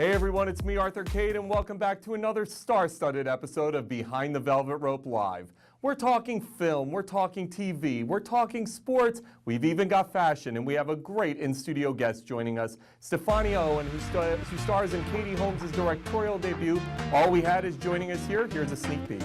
Hey everyone, it's me, Arthur Kade, and welcome back to another star-studded episode of Behind the Velvet Rope Live. We're talking film, we're talking TV, we're talking sports, we've even got fashion, and we have a great in-studio guest joining us, Stefania Owen, who stars in Katie Holmes' directorial debut. All We Had is joining us here. Here's a sneak peek.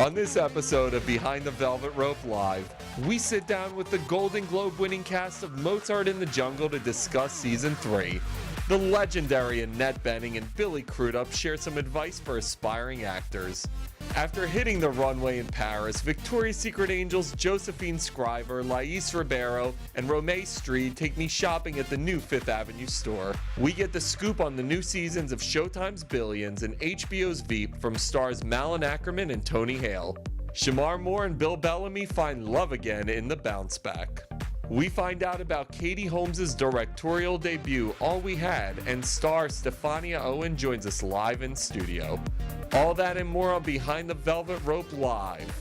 On this episode of Behind the Velvet Rope Live, we sit down with the Golden Globe-winning cast of Mozart in the Jungle to discuss Season 3. The legendary Annette and Billy Crudup share some advice for aspiring actors. After hitting the runway in Paris, Victoria's Secret Angels Josephine Skriver, Lais, Ribeiro, and Romee Strijd take me shopping at the new Fifth Avenue store. We get the scoop on the new seasons of Showtime's Billions and HBO's Veep from stars Malin, Akerman, and Tony Hale. Shamar Moore and Bill Bellamy find love again in The Bounce Back. We find out about Katie Holmes' directorial debut, All We Had, and star Stefania Owen joins us live in studio. All that and more on Behind the Velvet Rope Live.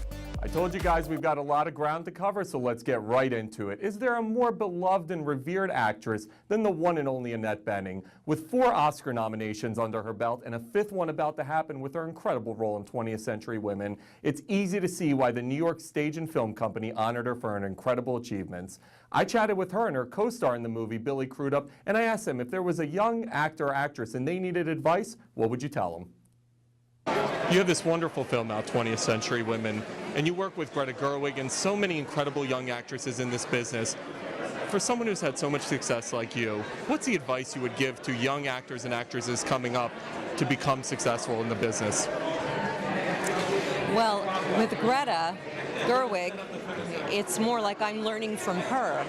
I told you guys we've got a lot of ground to cover, so let's get right into it. Is there a more beloved and revered actress than the one and only Annette Bening? With 4 Oscar nominations under her belt and a 5th one about to happen with her incredible role in 20th Century Women, it's easy to see why the New York Stage and Film Company honored her for her incredible achievements. I chatted with her and her co-star in the movie, Billy Crudup, and I asked them if there was a young actor or actress and they needed advice, what would you tell them? You have this wonderful film out, 20th Century Women, and you work with Greta Gerwig and so many incredible young actresses in this business. For someone who's had so much success like you, what's the advice you would give to young actors and actresses coming up to become successful in the business? Well, with Greta Gerwig, it's more like I'm learning from her.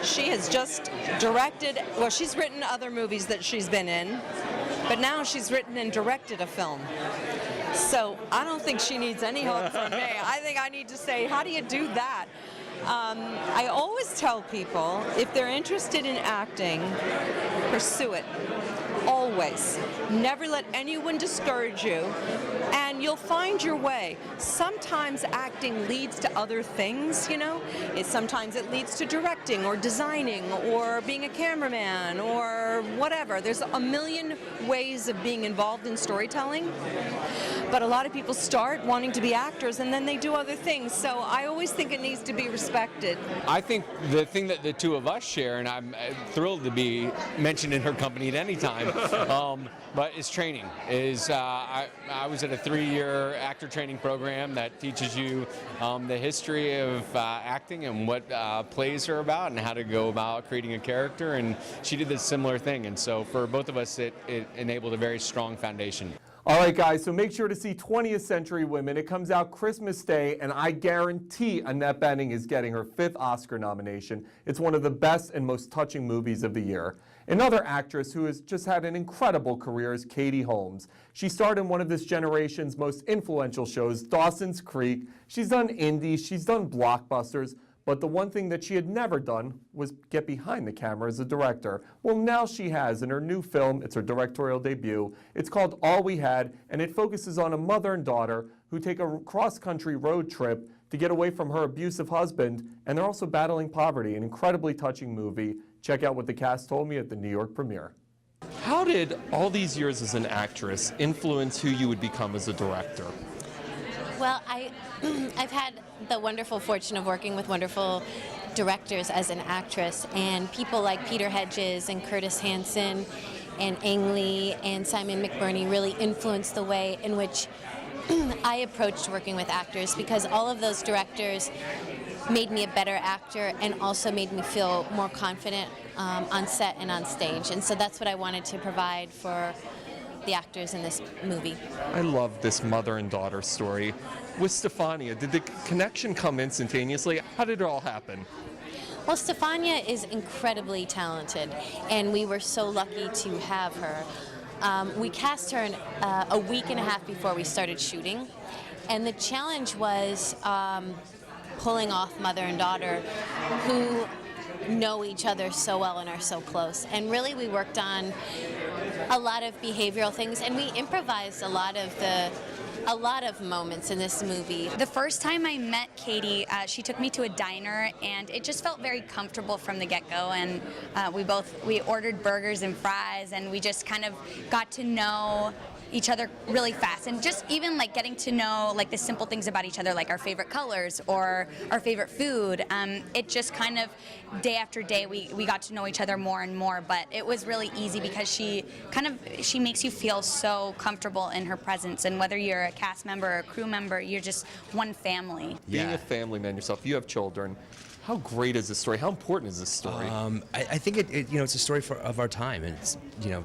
She has just directed, well, she's written other movies that she's been in, but now she's written and directed a film. So I don't think she needs any help from me. I think I need to say, how do you do that? I always tell people, if they're interested in acting, pursue it. Always. Never let anyone discourage you, and you'll find your way. Sometimes acting leads to other things, you know? Sometimes it leads to directing or designing or being a cameraman or whatever. There's a million ways of being involved in storytelling, but a lot of people start wanting to be actors and then they do other things, so I always think it needs to be respected. I think the thing that the two of us share, and I'm thrilled to be mentioned in her company at any time, but is training. I was at a 3-year actor training program that teaches you the history of acting and what plays are about and how to go about creating a character, and she did this similar thing, and so for both of us it enabled a very strong foundation. All right, guys, so make sure to see 20th Century Women. It comes out Christmas Day, and I guarantee Annette Bening is getting her 5th Oscar nomination. It's one of the best and most touching movies of the year. Another actress who has just had an incredible career is Katie Holmes. She starred in one of this generation's most influential shows, Dawson's Creek. She's done indies, she's done blockbusters, but the one thing that she had never done was get behind the camera as a director. Well, now she has in her new film. It's her directorial debut. It's called All We Had, and it focuses on a mother and daughter who take a cross-country road trip to get away from her abusive husband, and they're also battling poverty. An incredibly touching movie. Check out what the cast told me at the New York premiere. How did all these years as an actress influence who you would become as a director? Well, I've had the wonderful fortune of working with wonderful directors as an actress, and people like Peter Hedges and Curtis Hanson and Ang Lee and Simon McBurney really influenced the way in which I approached working with actors, because all of those directors made me a better actor and also made me feel more confident on set and on stage. And so that's what I wanted to provide for the actors in this movie. I love this mother and daughter story. With Stefania, did the connection come instantaneously? How did it all happen? Well, Stefania is incredibly talented, and we were so lucky to have her. We cast her a week and a half before we started shooting, and the challenge was pulling off mother and daughter who know each other so well and are so close. And really we worked on a lot of behavioral things, and we improvised a lot of the a lot of moments in this movie. The first time I met Katie, she took me to a diner, and it just felt very comfortable from the get-go. And we ordered burgers and fries, and we just kind of got to know each other really fast, and just even like getting to know like the simple things about each other, like our favorite colors or our favorite food. It just kind of day after day we got to know each other more and more, but it was really easy because she makes you feel so comfortable in her presence, and whether you're a cast member or a crew member, you're just one family. Being a family man yourself, you have children. How great is this story? How important is this story? I think it's a story of our time, and it's,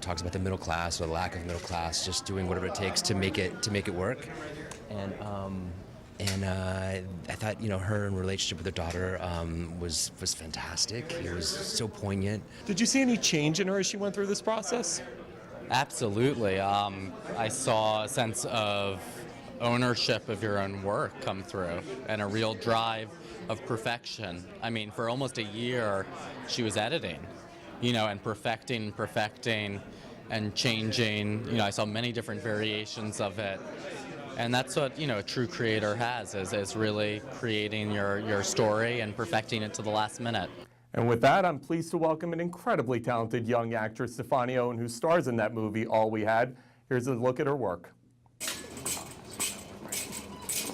talks about the middle class or the lack of middle class, just doing whatever it takes to make it work. And I thought her in relationship with her daughter was fantastic. It was so poignant. Did you see any change in her as she went through this process? Absolutely. I saw a sense of ownership of your own work come through, and a real drive of perfection. I mean, for almost a year, she was editing, and perfecting, and changing. I saw many different variations of it. And that's what, a true creator has, is really creating your story and perfecting it to the last minute. And with that, I'm pleased to welcome an incredibly talented young actress, Stefania Owen, who stars in that movie, All We Had. Here's a look at her work.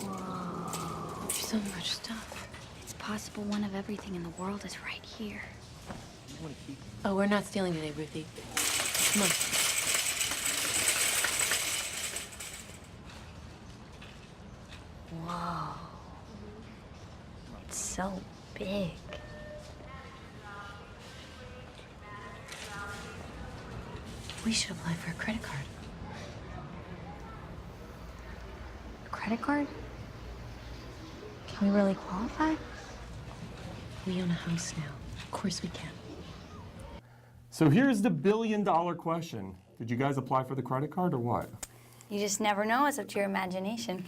Whoa, there's so much stuff. It's possible one of everything in the world is right here. Oh, we're not stealing today, Ruthie. Come on. Whoa. It's so big. We should apply for a credit card. A credit card? Can we really qualify? We own a house now. Of course we can. So here's the billion-dollar question. Did you guys apply for the credit card or what? You just never know. It's up to your imagination.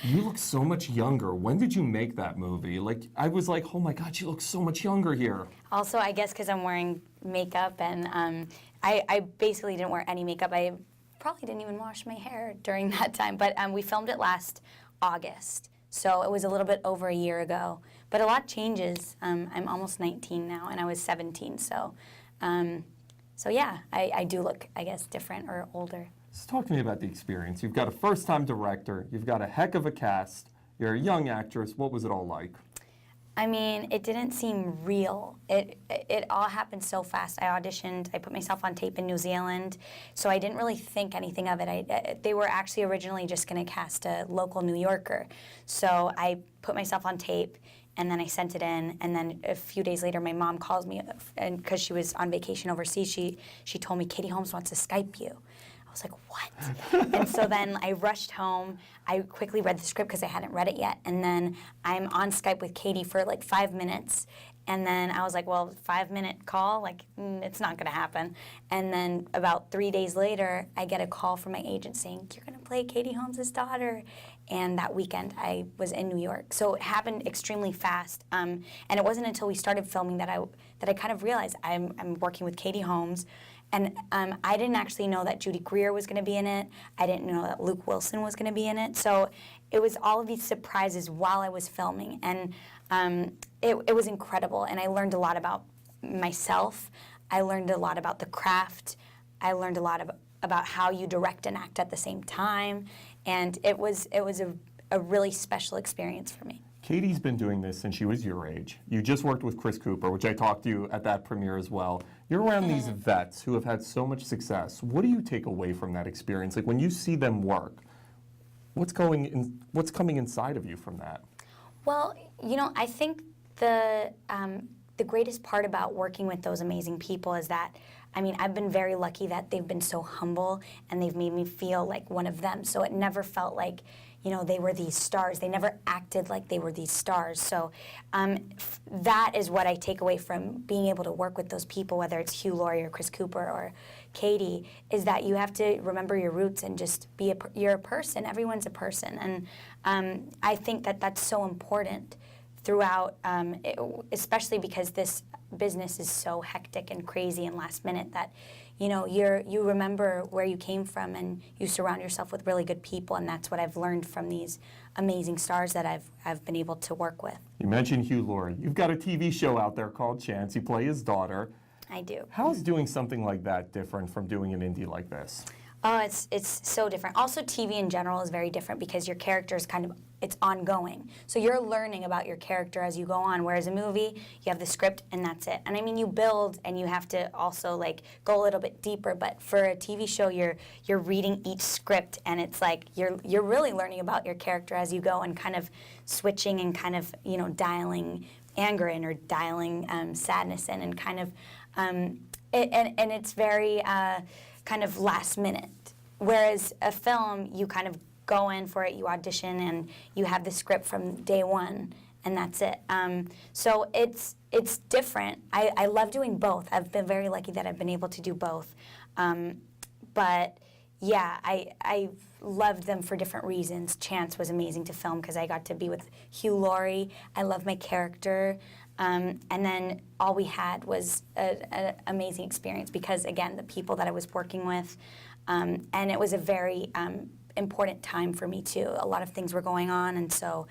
You look so much younger. When did you make that movie? I was like, oh my God, she looks so much younger here. Also, I guess because I'm wearing makeup, and I basically didn't wear any makeup. I probably didn't even wash my hair during that time. But we filmed it last August, so it was a little bit over a year ago. But a lot changes. I'm almost 19 now, and I was 17. So yeah, I do look, I guess, different or older. Just talk to me about the experience. You've got a first-time director. You've got a heck of a cast. You're a young actress. What was it all like? I mean, it didn't seem real. It all happened so fast. I auditioned. I put myself on tape in New Zealand, so I didn't really think anything of it. They were actually originally just going to cast a local New Yorker. So I put myself on tape, and then I sent it in, and then a few days later, my mom calls me, and because she was on vacation overseas, she told me, Katie Holmes wants to Skype you. I was like, what? And so then I rushed home. I quickly read the script because I hadn't read it yet. And then I'm on Skype with Katie for like 5 minutes. And then I was like, well, 5-minute call? It's not going to happen. And then about 3 days later, I get a call from my agent saying, you're going to play Katie Holmes' daughter. And that weekend, I was in New York. So it happened extremely fast. And it wasn't until we started filming that I kind of realized I'm working with Katie Holmes. And I didn't actually know that Judy Greer was going to be in it. I didn't know that Luke Wilson was going to be in it. So it was all of these surprises while I was filming. And it was incredible. And I learned a lot about myself. I learned a lot about the craft. I learned a lot about how you direct and act at the same time. And it was a really special experience for me. Katie's been doing this since she was your age. You just worked with Chris Cooper, which I talked to you at that premiere as well. You're around these vets who have had so much success. What do you take away from that experience? Like when you see them work, what's coming inside of you from that? Well, I think the greatest part about working with those amazing people is that, I've been very lucky that they've been so humble and they've made me feel like one of them. So it never felt like, they were these stars. They never acted like they were these stars. So that is what I take away from being able to work with those people, whether it's Hugh Laurie or Chris Cooper or Katie, is that you have to remember your roots and just you're a person. Everyone's a person. And I think that that's so important throughout, especially because this business is so hectic and crazy and last minute that, you remember where you came from, and you surround yourself with really good people, and that's what I've learned from these amazing stars that I've been able to work with. You mentioned Hugh Laurie. You've got a TV show out there called Chance. You play his daughter. I do. How is doing something like that different from doing an indie like this? Oh, it's so different. Also, TV in general is very different because your character is it's ongoing. So you're learning about your character as you go on, whereas a movie, you have the script and that's it. And I mean, you build and you have to also like go a little bit deeper, but for a TV show, you're reading each script, and it's like you're really learning about your character as you go and kind of switching and kind of, dialing anger in or dialing sadness in, and kind of, and it's very kind of last minute. Whereas a film, you kind of go in for it, you audition, and you have the script from day one, and that's it. So it's different. I love doing both. I've been very lucky that I've been able to do both. But yeah, I loved them for different reasons. Chance was amazing to film because I got to be with Hugh Laurie. I love my character. And then All We Had was an amazing experience because, again, the people that I was working with, and it was a very important time for me too. A lot of things were going on, and so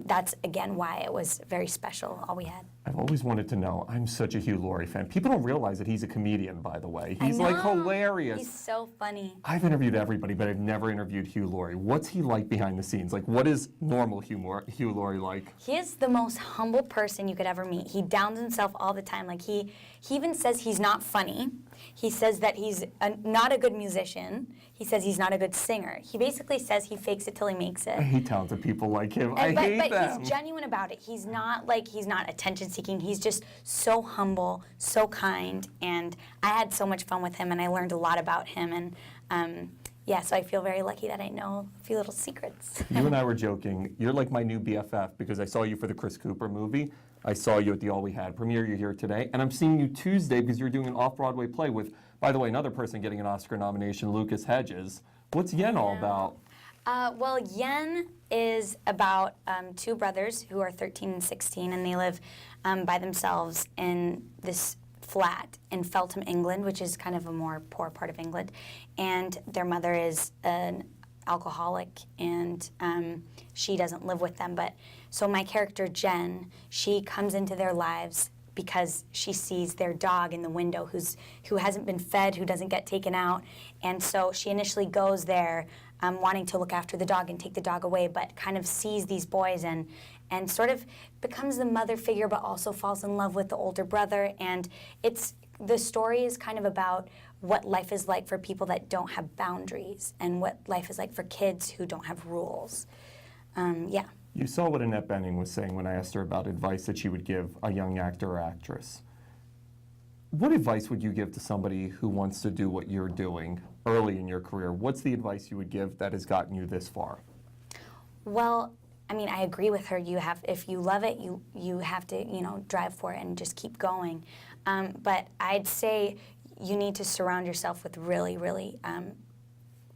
that's, again, why it was very special, All We Had. I've always wanted to know, I'm such a Hugh Laurie fan. People don't realize that he's a comedian, by the way. He's like hilarious. He's so funny. I've interviewed everybody, but I've never interviewed Hugh Laurie. What's he like behind the scenes? Like, what is normal Hugh Laurie like? He is the most humble person you could ever meet. He downs himself all the time. Like he even says he's not funny. He says that he's not a good musician. He says he's not a good singer. He basically says he fakes it till he makes it. I hate talented people like him. I hate them. But he's genuine about it. He's not attention seeking. He's just so humble, so kind, and I had so much fun with him, and I learned a lot about him, and yeah, so I feel very lucky that I know a few little secrets. You and I were joking. You're like my new BFF because I saw you for the Chris Cooper movie. I saw you at the All We Had premiere. You're here today, and I'm seeing you Tuesday because you're doing an off-Broadway play with, by the way, another person getting an Oscar nomination, Lucas Hedges. What's Yen all about? Well, Yen is about two brothers who are 13 and 16, and they live by themselves in this flat in Feltham, England, which is kind of a more poor part of England. And their mother is an alcoholic, and she doesn't live with them. But so my character, Jen, she comes into their lives because she sees their dog in the window who hasn't been fed, who doesn't get taken out. And so she initially goes there wanting to look after the dog and take the dog away, but kind of sees these boys and sort of becomes the mother figure, but also falls in love with the older brother. And the story is kind of about what life is like for people that don't have boundaries and what life is like for kids who don't have rules. Yeah. You saw what Annette Bening was saying when I asked her about advice that she would give a young actor or actress. What advice would you give to somebody who wants to do what you're doing early in your career? What's the advice you would give that has gotten you this far? Well, I mean, I agree with her. If you love it, you have to, drive for it and just keep going. But I'd say you need to surround yourself with really, really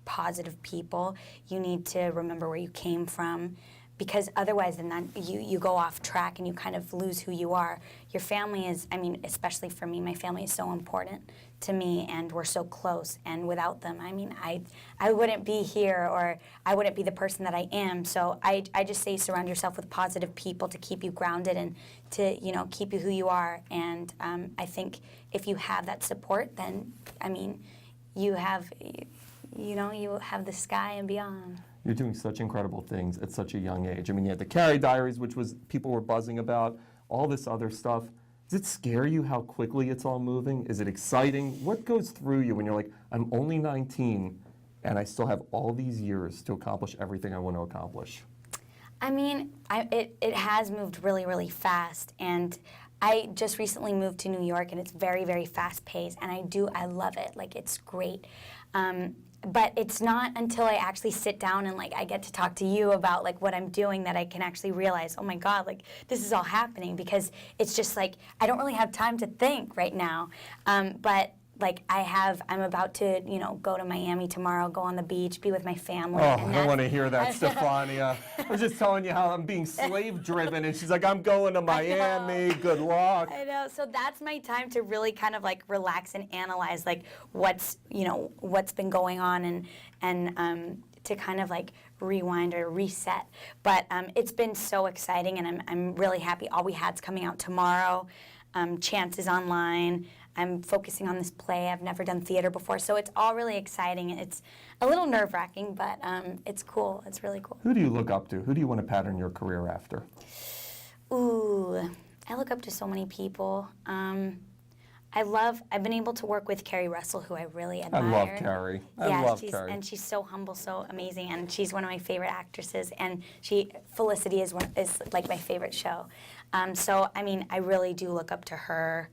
positive people. You need to remember where you came from, because otherwise then you go off track and you kind of lose who you are. Your family is, I mean, especially for me, my family is so important to me, and we're so close, and without them, I mean, I wouldn't be here, or I wouldn't be the person that I am. So I just say surround yourself with positive people to keep you grounded and to, keep you who you are. And I think if you have that support, then, I mean, you have the sky and beyond. You're doing such incredible things at such a young age. I mean, you had the Carrie Diaries, which was people were buzzing about, all this other stuff. Does it scare you how quickly it's all moving? Is it exciting? What goes through you when you're like, I'm only 19 and I still have all these years to accomplish everything I want to accomplish? I mean, it has moved really, really fast, and I just recently moved to New York, and it's very, very fast paced, and I love it. Like, it's great. But it's not until I actually sit down and I get to talk to you about what I'm doing that I can actually realize, oh my God, this is all happening, because it's just I don't really have time to think right now. But like I'm about to, you know, go to Miami tomorrow, go on the beach, be with my family. Oh, and I don't want to hear that, Stefania. I was just telling you how I'm being slave-driven, and she's like, I'm going to Miami, good luck. I know, so that's my time to really kind of like relax and analyze like what's been going on and to kind of like rewind or reset. But it's been so exciting, and I'm really happy. All We Had's coming out tomorrow. Chance is online. I'm focusing on this play. I've never done theater before, so it's all really exciting. It's a little nerve-wracking, but it's cool. It's really cool. Who do you look up to? Who do you want to pattern your career after? Ooh, I look up to so many people. I've been able to work with Carrie Russell, who I really admire. I love Carrie. I love Carrie. And she's so humble, so amazing, and she's one of my favorite actresses. And Felicity is like my favorite show. So I mean, I really do look up to her.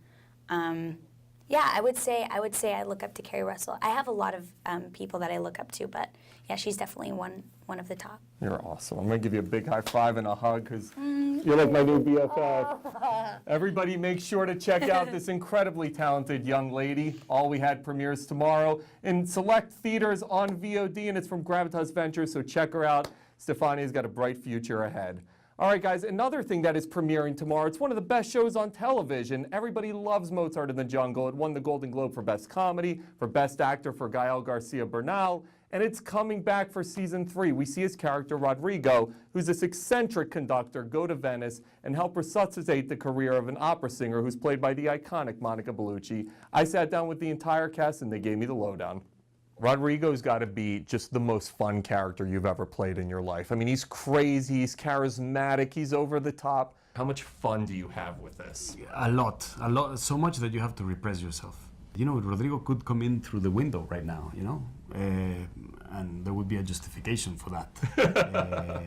Yeah, I would say I look up to Carrie Russell. I have a lot of people that I look up to, but yeah, she's definitely one of the top. You're awesome. I'm going to give you a big high five and a hug because you're like my new BFF. Everybody make sure to check out this incredibly talented young lady. All We Had premieres tomorrow in select theaters on VOD, and it's from Gravitas Ventures, so check her out. Stefania's got a bright future ahead. All right, guys, another thing that is premiering tomorrow, it's one of the best shows on television. Everybody loves Mozart in the Jungle. It won the Golden Globe for Best Comedy, for Best Actor for Gael, Garcia, Bernal, and it's coming back for season 3. We see his character, Rodrigo, who's this eccentric conductor, go to Venice and help resuscitate the career of an opera singer who's played by the iconic Monica Bellucci. I sat down with the entire cast and they gave me the lowdown. Rodrigo's got to be just the most fun character you've ever played in your life. I mean, he's crazy, he's charismatic, he's over the top. How much fun do you have with this? A lot, so much that you have to repress yourself. You know, Rodrigo could come in through the window right now, you know, and there would be a justification for that.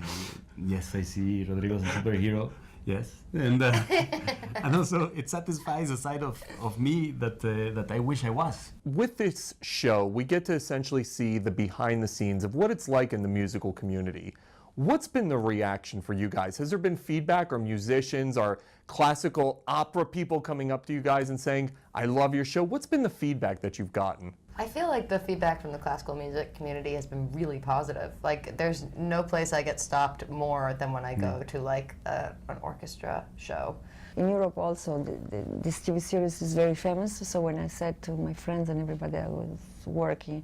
Yes, I see Rodrigo's a superhero. Yes, and also it satisfies a side of me that I wish I was. With this show, we get to essentially see the behind the scenes of what it's like in the musical community. What's been the reaction for you guys? Has there been feedback, or musicians or classical opera people coming up to you guys and saying, I love your show? What's been the feedback that you've gotten? I feel like the feedback from the classical music community has been really positive. Like, there's no place I get stopped more than when I go to like an orchestra show. In Europe also, this TV series is very famous, so when I said to my friends and everybody I was working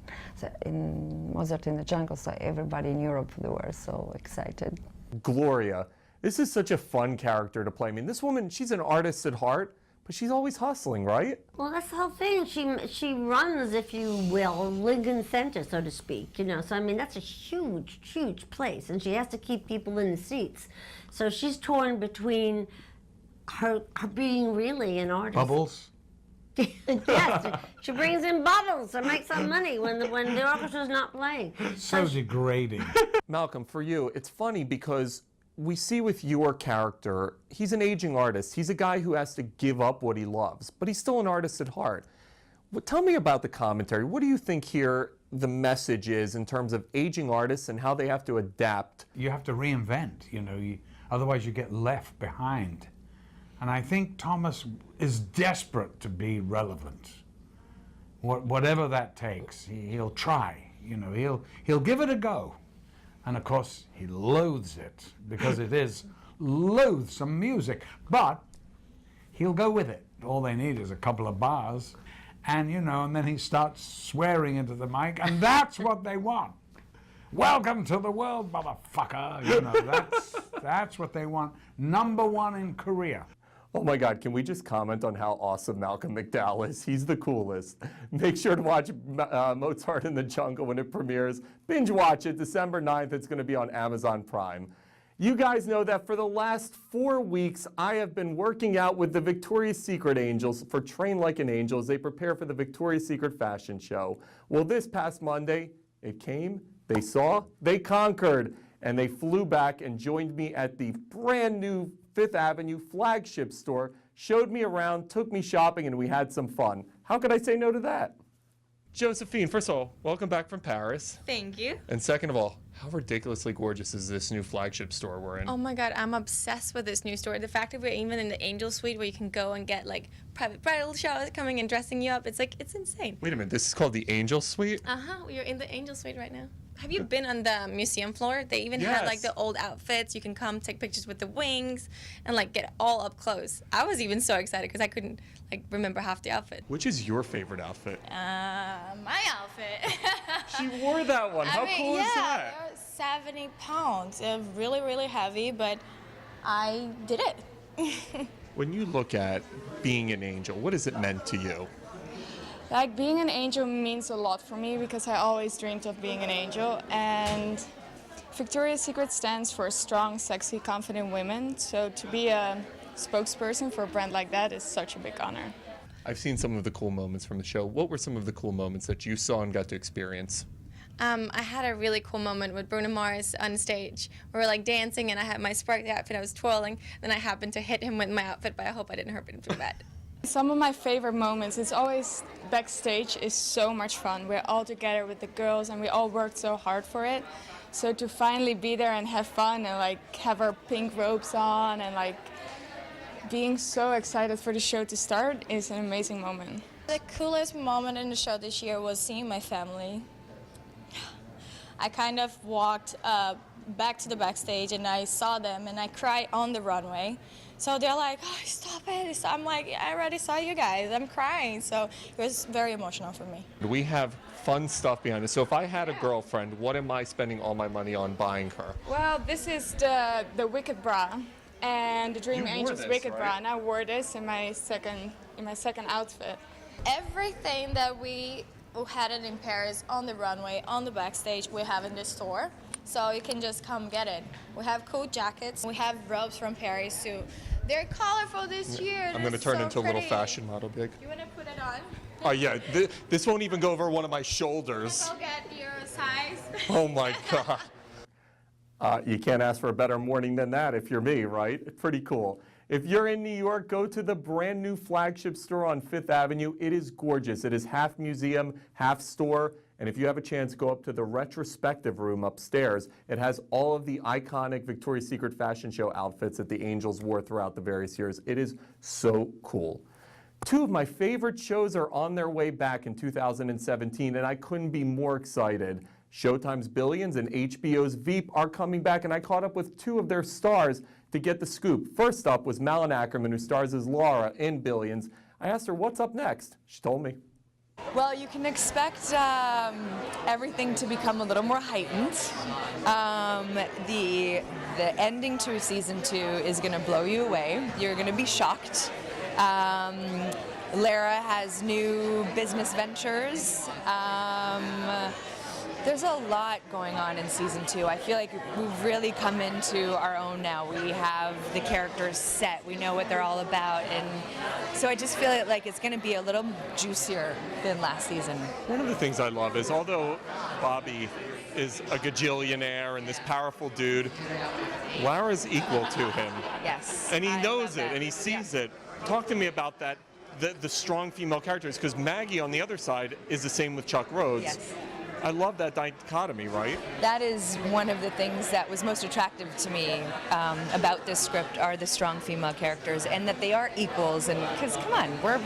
in Mozart in the Jungle, so everybody in Europe, they were so excited. Gloria, this is such a fun character to play. I mean, this woman, she's an artist at heart, but she's always hustling, right? Well, that's the whole thing. She runs, if you will, Lincoln Center, so to speak. You know, so I mean, that's a huge, huge place, and she has to keep people in the seats. So she's torn between her being really an artist. Bubbles? Yes, she brings in bubbles to make some money when the orchestra's not playing. So degrading. Malcolm, for you, it's funny because we see with your character, he's an aging artist. He's a guy who has to give up what he loves, but he's still an artist at heart. Tell me about the commentary. What do you think here the message is in terms of aging artists and how they have to adapt? You have to reinvent, you know, otherwise you get left behind. And I think Thomas is desperate to be relevant. Whatever that takes, he'll try, you know, he'll give it a go. And of course, he loathes it because it is loathsome music, but he'll go with it. All they need is a couple of bars, and you know, and then he starts swearing into the mic, and that's what they want. Welcome to the world, motherfucker. You know, that's what they want. #1 in Korea. Oh my God, can we just comment on how awesome Malcolm McDowell is? He's the coolest. Make sure to watch Mozart in the Jungle when it premieres. Binge watch it, December 9th. It's going to be on Amazon Prime. You guys know that for the last 4 weeks, I have been working out with the Victoria's Secret Angels for Train Like an Angel as they prepare for the Victoria's Secret fashion show. Well, this past Monday, it came, they saw, they conquered, and they flew back and joined me at the brand new 5th Avenue flagship store, showed me around, took me shopping, and we had some fun. How could I say no to that? Josephine, first of all, welcome back from Paris. Thank you. And second of all, how ridiculously gorgeous is this new flagship store we're in? Oh my God, I'm obsessed with this new store. The fact that we're even in the Angel Suite where you can go and get like private bridal showers coming and dressing you up, it's like, it's insane. Wait a minute, this is called the Angel Suite? We're in the Angel Suite right now. Have you been on the museum floor? They even had like the old outfits. You can come take pictures with the wings and like get all up close. I was even so excited because I couldn't like remember half the outfit. Which is your favorite outfit? My outfit. She wore that one. How cool is that? Yeah, 70 pounds. Really, really heavy, but I did it. When you look at being an angel, what has it meant to you? Like, being an angel means a lot for me because I always dreamed of being an angel, and Victoria's Secret stands for strong, sexy, confident women, so to be a spokesperson for a brand like that is such a big honor. I've seen some of the cool moments from the show. What were some of the cool moments that you saw and got to experience? I had a really cool moment with Bruno Mars on stage. We were like dancing and I had my sparkly outfit, I was twirling, then I happened to hit him with my outfit, but I hope I didn't hurt him too bad. Some of my favorite moments, it's always backstage, is so much fun. We're all together with the girls and we all worked so hard for it. So to finally be there and have fun and like have our pink robes on and like being so excited for the show to start is an amazing moment. The coolest moment in the show this year was seeing my family. I kind of walked back to the backstage and I saw them and I cried on the runway. So they're like, oh, stop it. So I'm like, I already saw you guys. I'm crying. So it was very emotional for me. We have fun stuff behind us. So if I had a girlfriend, what am I spending all my money on buying her? Well, this is the Wicked bra and the Dream Angels this, Wicked right? bra, and I wore this in my second outfit. Everything that we had it in Paris on the runway, on the backstage, we have in the store. So you can just come get it. We have cool jackets. We have robes from Paris too. They're colorful this year. I'm going to turn into a little fashion model, big. You want to put it on? Oh yeah, this won't even go over one of my shoulders. Go get your size. Oh my God. You can't ask for a better morning than that if you're me, right? Pretty cool. If you're in New York, go to the brand new flagship store on 5th Avenue. It is gorgeous. It is half museum, half store. And if you have a chance, go up to the retrospective room upstairs. It has all of the iconic Victoria's Secret fashion show outfits that the Angels wore throughout the various years. It is so cool. Two of my favorite shows are on their way back in 2017, and I couldn't be more excited. Showtime's Billions and HBO's Veep are coming back, and I caught up with two of their stars to get the scoop. First up was Malin Akerman, who stars as Laura in Billions. I asked her what's up next. She told me. Well, you can expect everything to become a little more heightened. The ending to season 2 is going to blow you away. You're going to be shocked. Lara has new business ventures. There's a lot going on in season 2. I feel like we've really come into our own now. We have the characters set. We know what they're all about. And so I just feel like it's going to be a little juicier than last season. One of the things I love is, although Bobby is a gajillionaire and this powerful dude, Lara's equal to him. Yes. And he knows it and he sees it. Talk to me about that, the strong female characters, because Maggie on the other side is the same with Chuck Rhodes. Yes. I love that dichotomy, right? That is one of the things that was most attractive to me about this script, are the strong female characters, and that they are equals. And because, come on,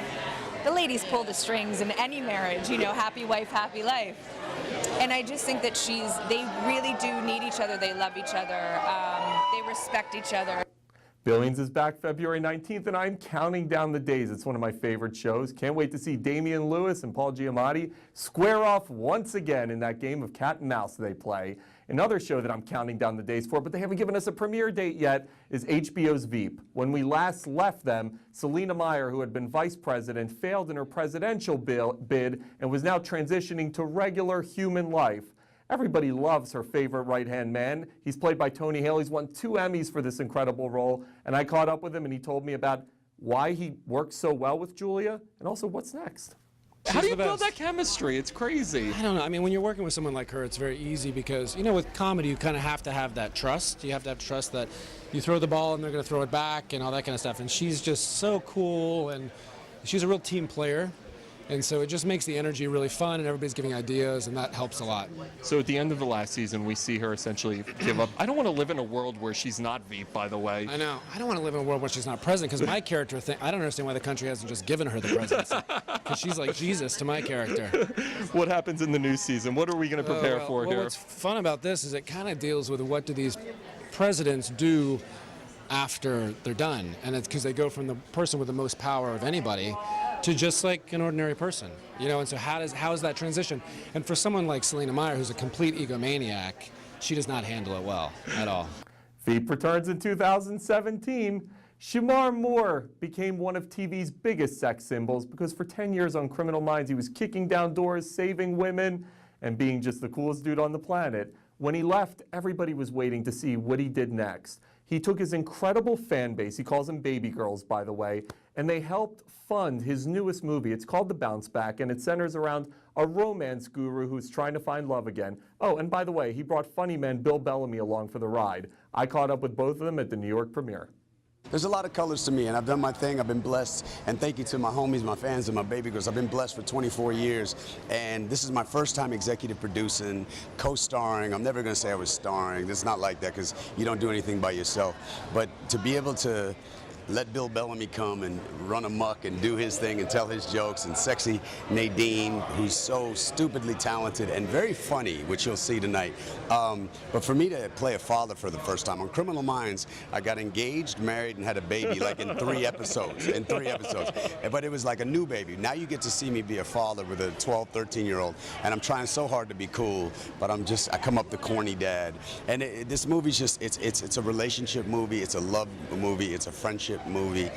the ladies pull the strings in any marriage, you know, happy wife, happy life. And I just think that they really do need each other. They love each other. They respect each other. Billions is back February 19th, and I'm counting down the days. It's one of my favorite shows. Can't wait to see Damian Lewis and Paul Giamatti square off once again in that game of cat and mouse they play. Another show that I'm counting down the days for, but they haven't given us a premiere date yet, is HBO's Veep. When we last left them, Selena Meyer, who had been vice president, failed in her presidential bid and was now transitioning to regular human life. Everybody loves her favorite right-hand man. He's played by Tony Hale. He's won 2 Emmys for this incredible role. And I caught up with him, and he told me about why he works so well with Julia, and also what's next. How do you build that chemistry? It's crazy. I don't know. I mean, when you're working with someone like her, it's very easy because, you know, with comedy, you kind of have to have that trust. You have to have trust that you throw the ball and they're going to throw it back and all that kind of stuff. And she's just so cool, and she's a real team player. And so it just makes the energy really fun, and everybody's giving ideas, and that helps a lot. So at the end of the last season, we see her essentially give up. I don't want to live in a world where she's not Veep, by the way. I know. I don't want to live in a world where she's not president, because my character, I don't understand why the country hasn't just given her the presidency. Because she's like Jesus to my character. What happens in the new season? What are we going to prepare for here? What's fun about this is it kind of deals with what do these presidents do after they're done. And it's because they go from the person with the most power of anybody to just like an ordinary person, you know. And so how is that transition? And for someone like Selena Meyer, who's a complete egomaniac, she does not handle it well at all. Veep returns in 2017. Shemar Moore became one of TV's biggest sex symbols because for 10 years on Criminal Minds, he was kicking down doors, saving women, and being just the coolest dude on the planet. When he left, everybody was waiting to see what he did next. He took his incredible fan base, he calls them baby girls, by the way, and they helped fund his newest movie. It's called The Bounce Back, and it centers around a romance guru who's trying to find love again. Oh, and by the way, he brought funny man Bill Bellamy along for the ride. I caught up with both of them at the New York premiere. There's a lot of colors to me, and I've done my thing. I've been blessed, and thank you to my homies, my fans, and my baby girls. I've been blessed for 24 years, and this is my first time executive producing, co-starring. I'm never going to say I was starring. It's not like that because you don't do anything by yourself. But to be able to let Bill Bellamy come and run amok and do his thing and tell his jokes, and sexy Nadine, who's so stupidly talented and very funny, which you'll see tonight. But for me to play a father for the first time on Criminal Minds, I got engaged, married, and had a baby like in 3 episodes. But it was like a new baby. Now you get to see me be a father with a 12, 13-year-old, and I'm trying so hard to be cool, but I come up the corny dad. And this movie's just, it's a relationship movie, it's a love movie, it's a friendship movie.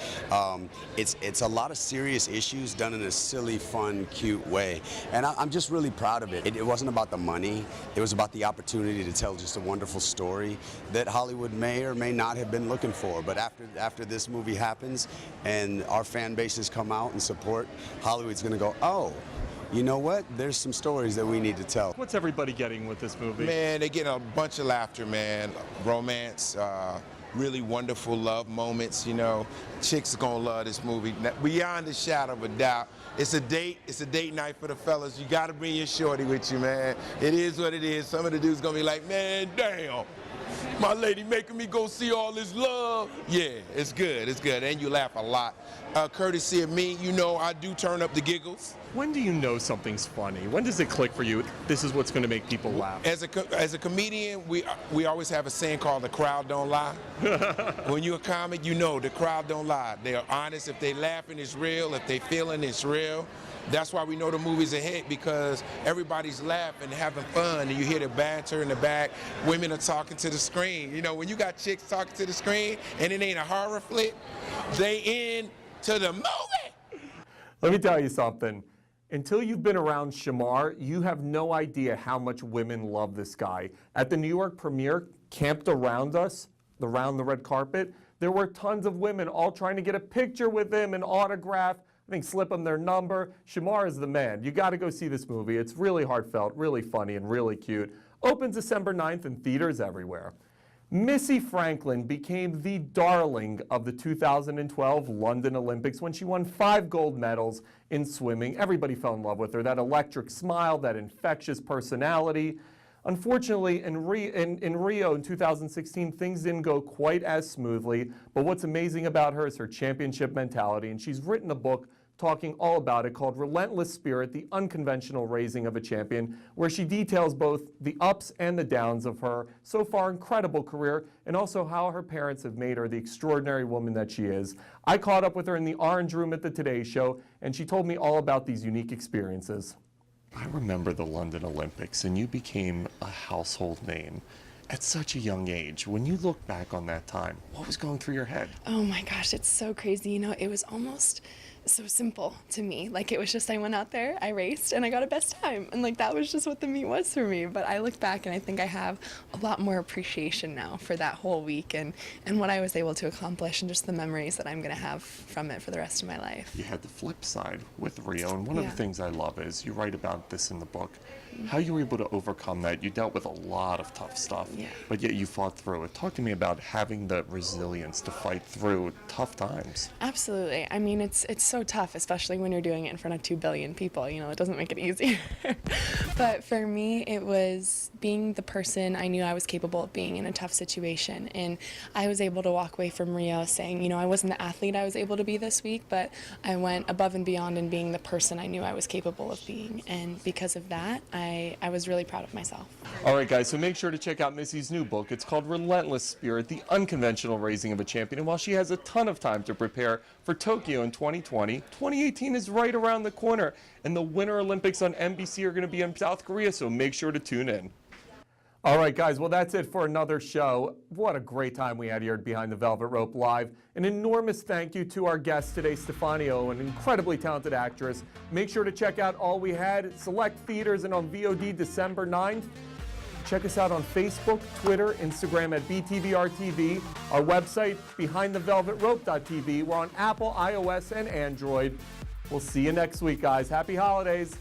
It's a lot of serious issues done in a silly, fun, cute way. And I'm just really proud of it. It wasn't about the money. It was about the opportunity to tell just a wonderful story that Hollywood may or may not have been looking for. But after this movie happens and our fan bases come out and support, Hollywood's going to go, oh, you know what? There's some stories that we need to tell. What's everybody getting with this movie? Man, they're getting a bunch of laughter, man. Romance, really wonderful love moments, you know. Chicks are gonna love this movie. Beyond a shadow of a doubt. It's a date night for the fellas. You gotta bring your shorty with you, man. It is what it is. Some of the dudes gonna be like, man, damn. My lady making me go see all this love. Yeah, it's good, and you laugh a lot. Courtesy of me, you know, I do turn up the giggles. When do you know something's funny? When does it click for you? This is what's going to make people laugh. As a comedian, we always have a saying called the crowd don't lie. When you're a comic, you know the crowd don't lie. They are honest. If they laughing, it's real. If they feeling, it's real. That's why we know the movie's a hit, because everybody's laughing, having fun, and you hear the banter in the back. Women are talking to the screen. You know, when you got chicks talking to the screen and it ain't a horror flick, they into the movie. Let me tell you something. Until you've been around Shemar, you have no idea how much women love this guy. At the New York premiere, camped around us, around the red carpet, there were tons of women all trying to get a picture with him, an autograph, I think slip him their number. Shemar is the man. You got to go see this movie. It's really heartfelt, really funny, and really cute. Opens December 9th in theaters everywhere. Missy Franklin became the darling of the 2012 London Olympics when she won 5 gold medals in swimming. Everybody fell in love with her, that electric smile, that infectious personality. Unfortunately, in Rio in 2016, things didn't go quite as smoothly, but what's amazing about her is her championship mentality, and she's written a book talking all about it called Relentless Spirit, the Unconventional Raising of a Champion, where she details both the ups and the downs of her so far incredible career and also how her parents have made her the extraordinary woman that she is. I caught up with her in the Orange Room at the Today Show, and she told me all about these unique experiences. I remember the London Olympics, and you became a household name at such a young age. When you look back on that time, what was going through your head? Oh my gosh, it's so crazy. You know, it was almost so simple to me. Like, it was just, I went out there, I raced, and I got a best time. And like, that was just what the meet was for me. But I look back and I think I have a lot more appreciation now for that whole week and what I was able to accomplish and just the memories that I'm gonna have from it for the rest of my life. You had the flip side with Rio, and one of the things I love is, you write about this in the book, how you were able to overcome that. You dealt with a lot of tough stuff, but yet you fought through it. Talk to me about having the resilience to fight through tough times. Absolutely. I mean, it's so tough, especially when you're doing it in front of 2 billion people. You know, it doesn't make it easier. But for me, it was being the person I knew I was capable of being in a tough situation. And I was able to walk away from Rio saying, you know, I wasn't the athlete I was able to be this week, but I went above and beyond in being the person I knew I was capable of being. And because of that, I was really proud of myself. All right, guys, so make sure to check out Missy's new book. It's called Relentless Spirit, The Unconventional Raising of a Champion. And while she has a ton of time to prepare for Tokyo in 2020, 2018 is right around the corner. And the Winter Olympics on NBC are going to be in South Korea, so make sure to tune in. All right, guys, well, that's it for another show. What a great time we had here at Behind the Velvet Rope Live. An enormous thank you to our guest today, Stefania Owen, an incredibly talented actress. Make sure to check out All We Had at select theaters and on VOD December 9th. Check us out on Facebook, Twitter, Instagram at BTVR.TV. Our website, BehindTheVelvetRope.TV. We're on Apple, iOS, and Android. We'll see you next week, guys. Happy holidays.